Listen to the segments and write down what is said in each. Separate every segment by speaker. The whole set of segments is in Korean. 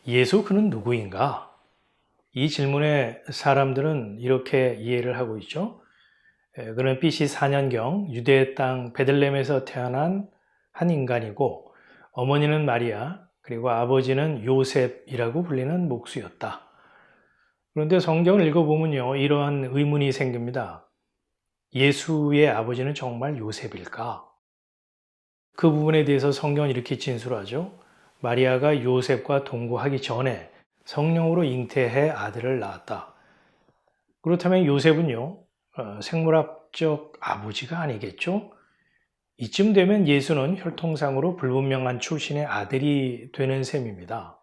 Speaker 1: 예수 그는 누구인가? 이 질문에 사람들은 이렇게 이해를 하고 있죠. 그는 BC 4년경 유대 땅 베들레헴에서 태어난 한 인간이고 어머니는 마리아 그리고 아버지는 요셉이라고 불리는 목수였다. 그런데 성경을 읽어보면요, 이러한 의문이 생깁니다. 예수의 아버지는 정말 요셉일까? 그 부분에 대해서 성경은 이렇게 진술하죠. 마리아가 요셉과 동거하기 전에 성령으로 잉태해 아들을 낳았다. 그렇다면 요셉은요, 생물학적 아버지가 아니겠죠? 이쯤 되면 예수는 혈통상으로 불분명한 출신의 아들이 되는 셈입니다.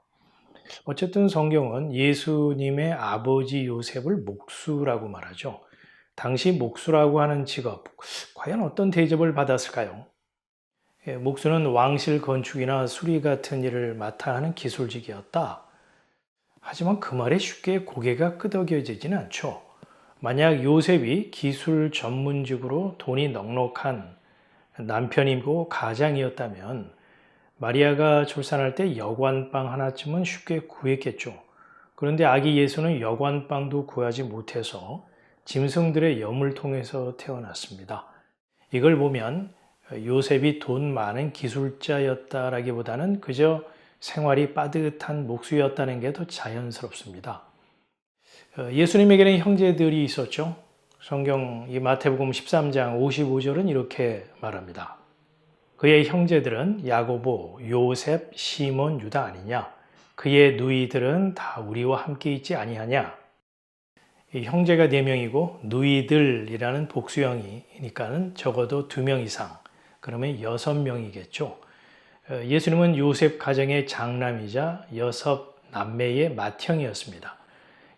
Speaker 1: 어쨌든 성경은 예수님의 아버지 요셉을 목수라고 말하죠. 당시 목수라고 하는 직업, 과연 어떤 대접을 받았을까요? 목수는 왕실 건축이나 수리 같은 일을 맡아 하는 기술직이었다. 하지만 그 말에 쉽게 고개가 끄덕여지지는 않죠. 만약 요셉이 기술 전문직으로 돈이 넉넉한 남편이고 가장이었다면 마리아가 출산할 때 여관방 하나쯤은 쉽게 구했겠죠. 그런데 아기 예수는 여관방도 구하지 못해서 짐승들의 염을 통해서 태어났습니다. 이걸 보면 요셉이 돈 많은 기술자였다라기보다는 그저 생활이 빠듯한 목수였다는 게 더 자연스럽습니다. 예수님에게는 형제들이 있었죠. 성경 이 마태복음 13장 55절은 이렇게 말합니다. 그의 형제들은 야고보, 요셉, 시몬, 유다 아니냐? 그의 누이들은 다 우리와 함께 있지 아니하냐? 이 형제가 4명이고 누이들이라는 복수형이니까는 적어도 2명 이상, 그러면 6명이겠죠. 예수님은 요셉 가정의 장남이자 6남매의 맏형이었습니다.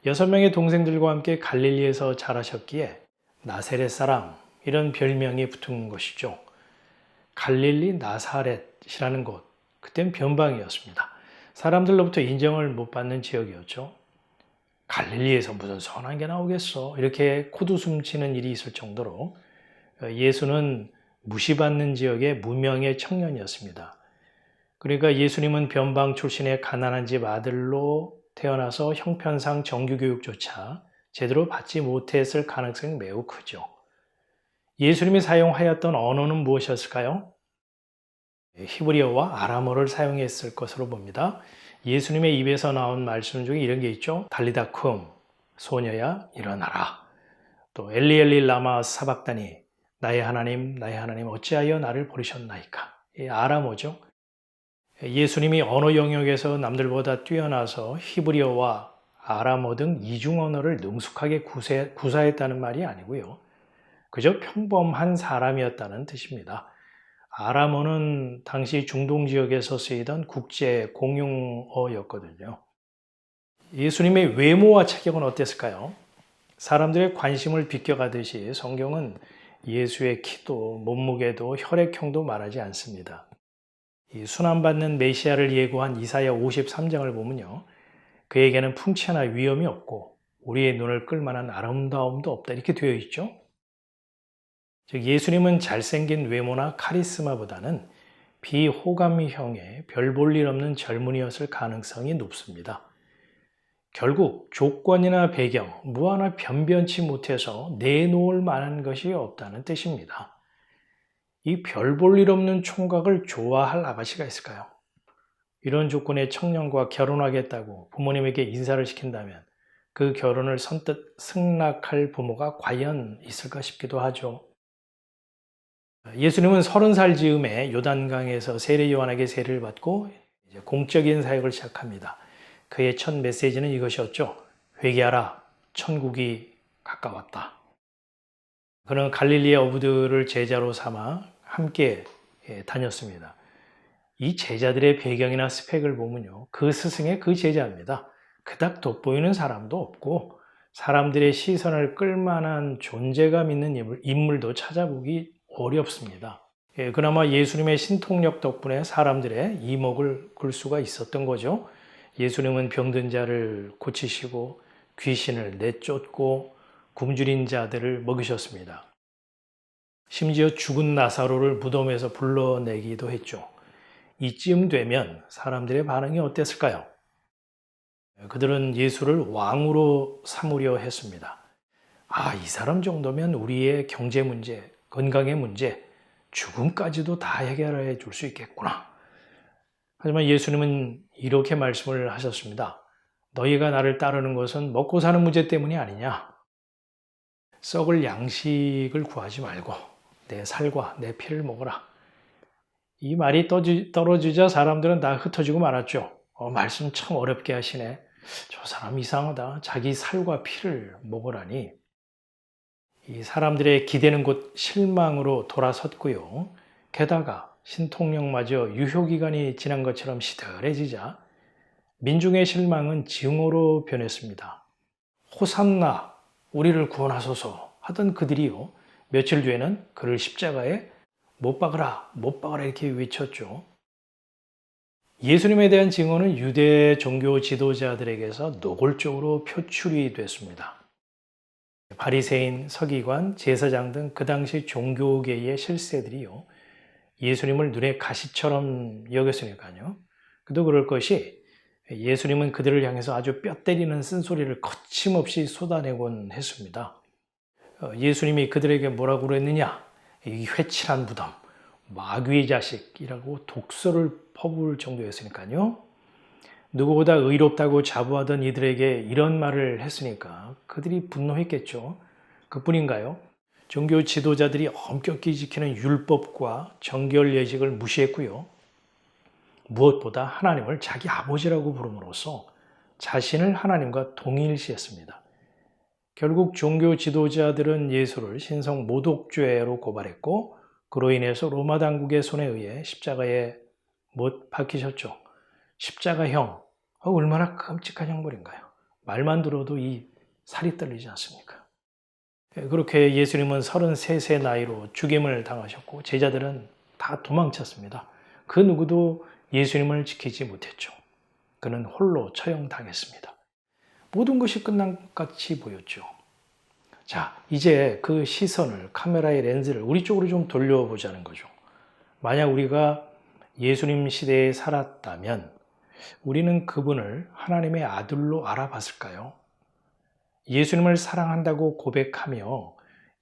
Speaker 1: 6명의 동생들과 함께 갈릴리에서 자라셨기에 나세렛 사람 이런 별명이 붙은 것이죠. 갈릴리 나사렛이라는 곳, 그땐 변방이었습니다. 사람들로부터 인정을 못 받는 지역이었죠. 갈릴리에서 무슨 선한 게 나오겠어, 이렇게 코웃음 치는 일이 있을 정도로 예수는 무시받는 지역의 무명의 청년이었습니다. 그러니까 예수님은 변방 출신의 가난한 집 아들로 태어나서 형편상 정규교육조차 제대로 받지 못했을 가능성이 매우 크죠. 예수님이 사용하였던 언어는 무엇이었을까요? 히브리어와 아람어를 사용했을 것으로 봅니다. 예수님의 입에서 나온 말씀 중에 이런 게 있죠. 달리다 쿰, 소녀야 일어나라. 또 엘리 엘리 라마 사박다니, 나의 하나님 어찌하여 나를 버리셨나이까. 이 아람어죠. 예수님이 언어 영역에서 남들보다 뛰어나서 히브리어와 아람어 등 이중 언어를 능숙하게 구사했다는 말이 아니고요. 그저 평범한 사람이었다는 뜻입니다. 아람어는 당시 중동 지역에서 쓰이던 국제 공용어였거든요. 예수님의 외모와 체격은 어땠을까요? 사람들의 관심을 비껴가듯이 성경은 예수의 키도 몸무게도 혈액형도 말하지 않습니다. 이 순환받는 메시아를 예고한 이사야 53장을 보면요, 그에게는 풍채나 위엄이 없고 우리의 눈을 끌만한 아름다움도 없다, 이렇게 되어 있죠. 즉 예수님은 잘생긴 외모나 카리스마보다는 비호감형의 별 볼 일 없는 젊은이였을 가능성이 높습니다. 결국 조건이나 배경, 뭐 하나 변변치 못해서 내놓을 만한 것이 없다는 뜻입니다. 이 별 볼 일 없는 총각을 좋아할 아가씨가 있을까요? 이런 조건의 청년과 결혼하겠다고 부모님에게 인사를 시킨다면 그 결혼을 선뜻 승낙할 부모가 과연 있을까 싶기도 하죠. 예수님은 30살 즈음에 요단강에서 세례 요한에게 세례를 받고 이제 공적인 사역을 시작합니다. 그의 첫 메시지는 이것이었죠. 회개하라, 천국이 가까웠다. 그는 갈릴리의 어부들을 제자로 삼아 함께 다녔습니다. 이 제자들의 배경이나 스펙을 보면요, 그 스승의 그 제자입니다. 그닥 돋보이는 사람도 없고 사람들의 시선을 끌만한 존재감 있는 인물도 찾아보기 어렵습니다. 그나마 예수님의 신통력 덕분에 사람들의 이목을 끌 수가 있었던 거죠. 예수님은 병든 자를 고치시고 귀신을 내쫓고 굶주린 자들을 먹이셨습니다. 심지어 죽은 나사로를 무덤에서 불러내기도 했죠. 이쯤 되면 사람들의 반응이 어땠을까요? 그들은 예수를 왕으로 삼으려 했습니다. 이 사람 정도면 우리의 경제 문제, 건강의 문제, 죽음까지도 다 해결해 줄 수 있겠구나. 하지만 예수님은 이렇게 말씀을 하셨습니다. 너희가 나를 따르는 것은 먹고 사는 문제 때문이 아니냐. 썩을 양식을 구하지 말고 내 살과 내 피를 먹어라. 이 말이 떨어지자 사람들은 다 흩어지고 말았죠. 말씀 참 어렵게 하시네. 저 사람 이상하다. 자기 살과 피를 먹으라니. 이 사람들의 기대는 곧 실망으로 돌아섰고요. 게다가 신통력마저 유효기간이 지난 것처럼 시들해지자 민중의 실망은 증오로 변했습니다. 호산나 우리를 구원하소서 하던 그들이요. 며칠 뒤에는 그를 십자가에 못 박으라 이렇게 외쳤죠. 예수님에 대한 증언은 유대 종교 지도자들에게서 노골적으로 표출이 됐습니다. 바리새인, 서기관, 제사장 등 그 당시 종교계의 실세들이요. 예수님을 눈에 가시처럼 여겼으니까요. 그도 그럴 것이 예수님은 그들을 향해서 아주 뼈 때리는 쓴소리를 거침없이 쏟아내곤 했습니다. 예수님이 그들에게 뭐라고 그랬느냐? 이 회칠한 무덤, 마귀의 자식이라고 독설을 퍼부을 정도였으니까요. 누구보다 의롭다고 자부하던 이들에게 이런 말을 했으니까 그들이 분노했겠죠. 그뿐인가요? 종교 지도자들이 엄격히 지키는 율법과 정결 예식을 무시했고요. 무엇보다 하나님을 자기 아버지라고 부름으로써 자신을 하나님과 동일시했습니다. 결국 종교 지도자들은 예수를 신성 모독죄로 고발했고 그로 인해서 로마 당국의 손에 의해 십자가에 못 박히셨죠. 십자가형, 얼마나 끔찍한 형벌인가요? 말만 들어도 이 살이 떨리지 않습니까? 그렇게 예수님은 33세 나이로 죽임을 당하셨고 제자들은 다 도망쳤습니다. 그 누구도 예수님을 지키지 못했죠. 그는 홀로 처형당했습니다. 모든 것이 끝난 것 같이 보였죠. 자, 이제 그 시선을, 카메라의 렌즈를 우리 쪽으로 좀 돌려보자는 거죠. 만약 우리가 예수님 시대에 살았다면 우리는 그분을 하나님의 아들로 알아봤을까요? 예수님을 사랑한다고 고백하며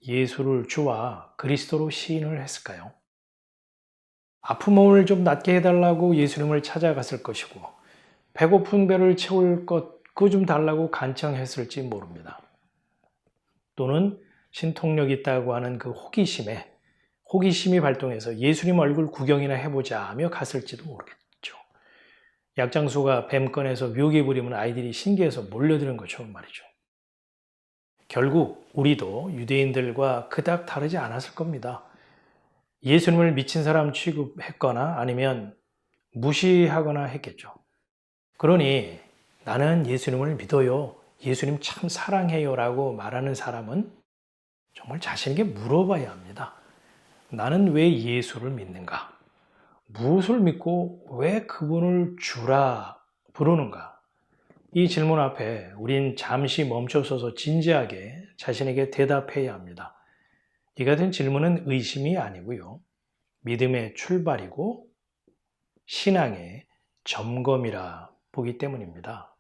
Speaker 1: 예수를 주와 그리스도로 시인을 했을까요? 아픈 몸을 좀 낫게 해달라고 예수님을 찾아갔을 것이고 배고픈 배를 채울 것 그거 좀 달라고 간청했을지 모릅니다. 또는 신통력 있다고 하는 그 호기심이 발동해서 예수님 얼굴 구경이나 해보자 하며 갔을지도 모르겠죠. 약장수가 뱀 꺼내서 묘기 부리면 아이들이 신기해서 몰려드는 것처럼 말이죠. 결국 우리도 유대인들과 그닥 다르지 않았을 겁니다. 예수님을 미친 사람 취급했거나 아니면 무시하거나 했겠죠. 그러니 나는 예수님을 믿어요. 예수님 참 사랑해요 라고 말하는 사람은 정말 자신에게 물어봐야 합니다. 나는 왜 예수를 믿는가? 무엇을 믿고 왜 그분을 주라 부르는가? 이 질문 앞에 우린 잠시 멈춰서서 진지하게 자신에게 대답해야 합니다. 이 같은 질문은 의심이 아니고요. 믿음의 출발이고 신앙의 점검이라 보기 때문입니다.